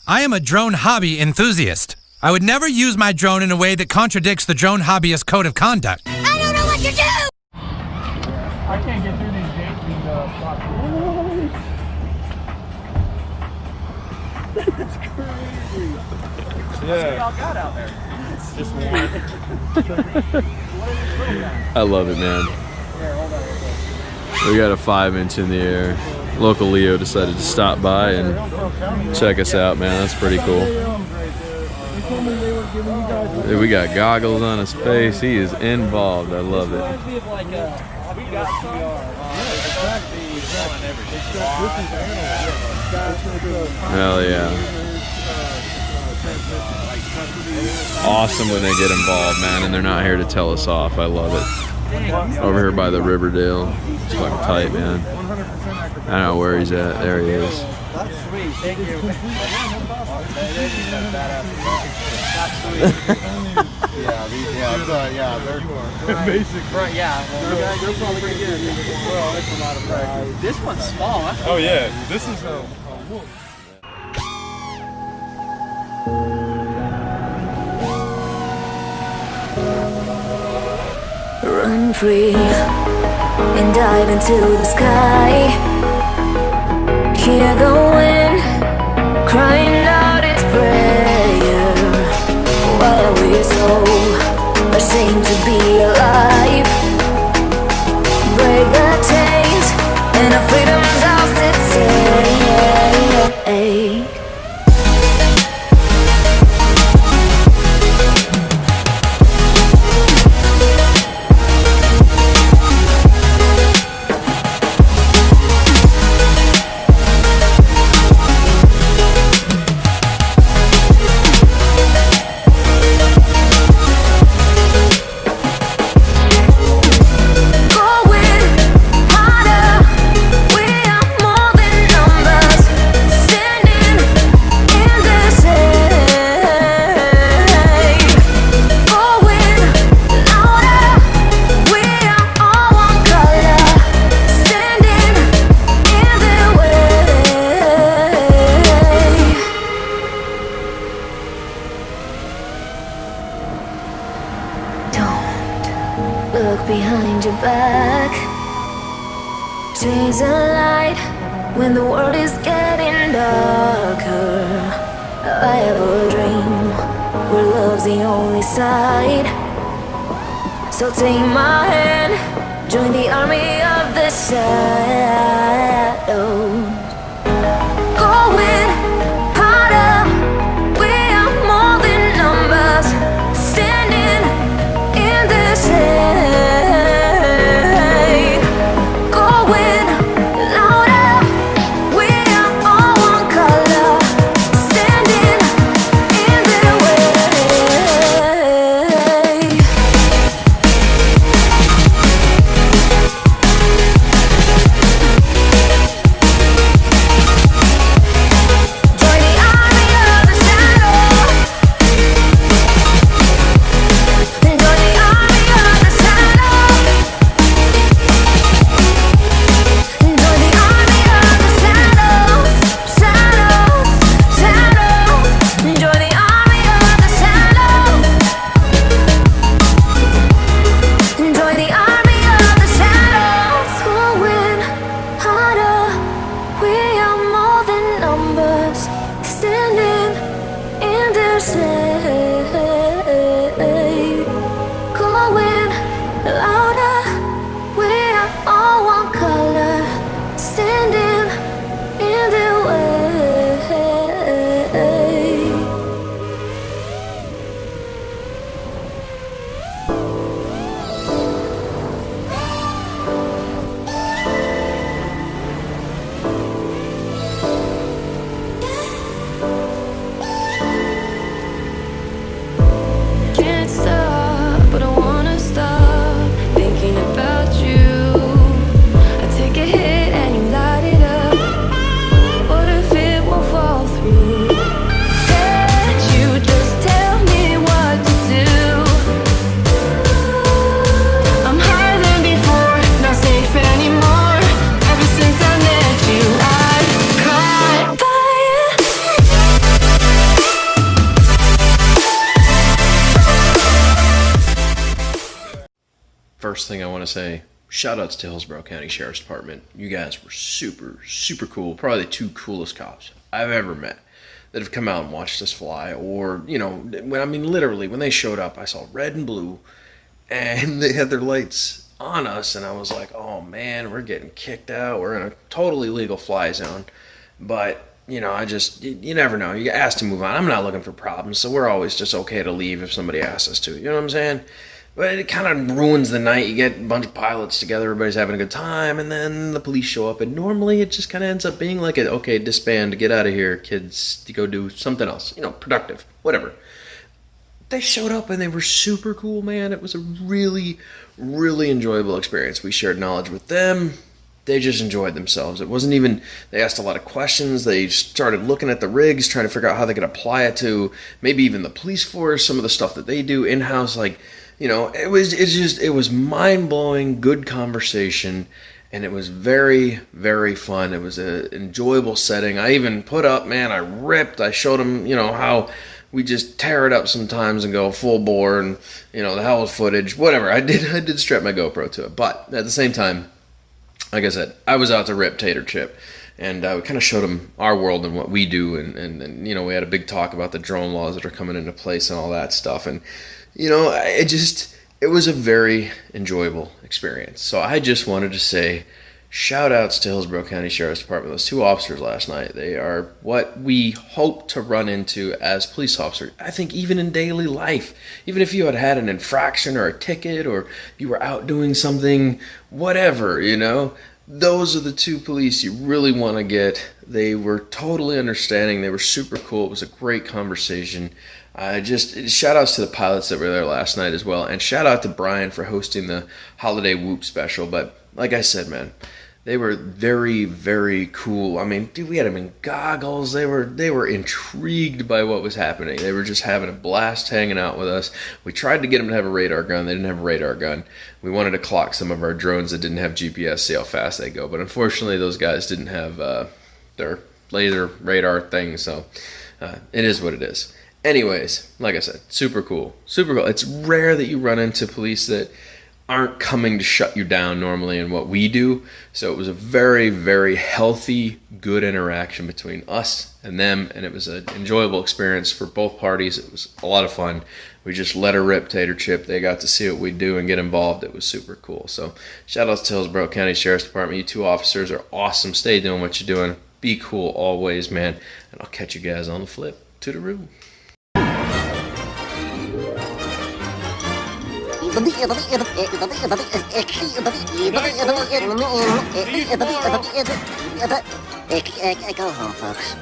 I am a drone hobby enthusiast. I would never use my drone in a way that contradicts the drone hobbyist code of conduct. I don't know what to do! I can't get through these gates, spots. That's crazy. Yeah. Y'all got out there? Just one. I love it, man. We got a 5-inch in the air. Local Leo decided to stop by and check us out, man. That's pretty cool. Dude, we got goggles on his face. He is involved. I love it. Hell yeah. Awesome when they get involved, man, and they're not here to tell us off. I love it. Over here by the Riverdale. It's fucking tight, man. I don't know where he's at. There he is. That's sweet. Thank you. They're basic. Right, yeah. They're probably pretty good. Well, it's a lot of practice. This one's small, huh? Oh, yeah. This is a wolf. Run free and dive into the sky. Hear the wind crying out its prayer. Why are we so ashamed to be alive? Break the chains and our freedom's ours to take. Look behind your back. Chase a light when the world is getting darker. I have a dream where love's the only side. So take my hand, join the army of the shadows. Going harder, we are more than numbers. Standing in the shade. Going louder, we are all one color. Standing in the way. first thing I want to say, shout outs to Hillsborough County Sheriff's Department. You guys were super, super cool. Probably the 2 coolest cops I've ever met that have come out and watched us fly. Or, you know, literally, when they showed up, I saw red and blue, and they had their lights on us, and I was like, oh man, we're getting kicked out. We're in a totally legal fly zone. But, you know, you never know. You get asked to move on. I'm not looking for problems, so we're always just okay to leave if somebody asks us to. You know what I'm saying? But it kind of ruins the night. You get a bunch of pilots together, everybody's having a good time, and then the police show up, and normally it just kind of ends up being like, okay, disband, get out of here, kids, to go do something else, you know, productive, whatever. They showed up, and they were super cool, man. It was a really, really enjoyable experience. We shared knowledge with them. They just enjoyed themselves. It wasn't even, they asked a lot of questions. They started looking at the rigs, trying to figure out how they could apply it to maybe even the police force, some of the stuff that they do in-house, like, you know, it was mind-blowing, good conversation, and it was very, very fun. It was an enjoyable setting. I even put up, man, I showed them, you know, how we just tear it up sometimes and go full bore, and, you know, the hell with footage, whatever. I did strap my GoPro to it, but at the same time, like I said, I was out to rip Tater Chip, and we kind of showed them our world and what we do, and you know, we had a big talk about the drone laws that are coming into place and all that stuff, and you know, it was a very enjoyable experience. So I just wanted to say shout outs to Hillsborough County Sheriff's Department. Those 2 officers last night, they are what we hope to run into as police officers. I think even in daily life, even if you had an infraction or a ticket, or you were out doing something, whatever, you know, those are the 2 police you really want to get. They were totally understanding. They were super cool. It was a great conversation. Shout outs to the pilots that were there last night as well, and shout out to Brian for hosting the holiday whoop special. But like I said, man, they were very, very cool. I mean, dude, we had them in goggles. They were intrigued by what was happening. They were just having a blast hanging out with us. We tried to get them to have a radar gun. They didn't have a radar gun. We wanted to clock some of our drones that didn't have GPS, see how fast they go. But unfortunately, those guys didn't have their laser radar thing, so it is what it is. Anyways, like I said, super cool. Super cool. It's rare that you run into police that aren't coming to shut you down normally in what we do. So it was a very, very healthy, good interaction between us and them, and it was an enjoyable experience for both parties. It was a lot of fun. We just let her rip, Tater Chip. They got to see what we do and get involved. It was super cool. So shout out to Hillsborough County Sheriff's Department. You 2 officers are awesome. Stay doing what you're doing. Be cool always, man. And I'll catch you guys on the flip. Toodaloo. Go home, folks.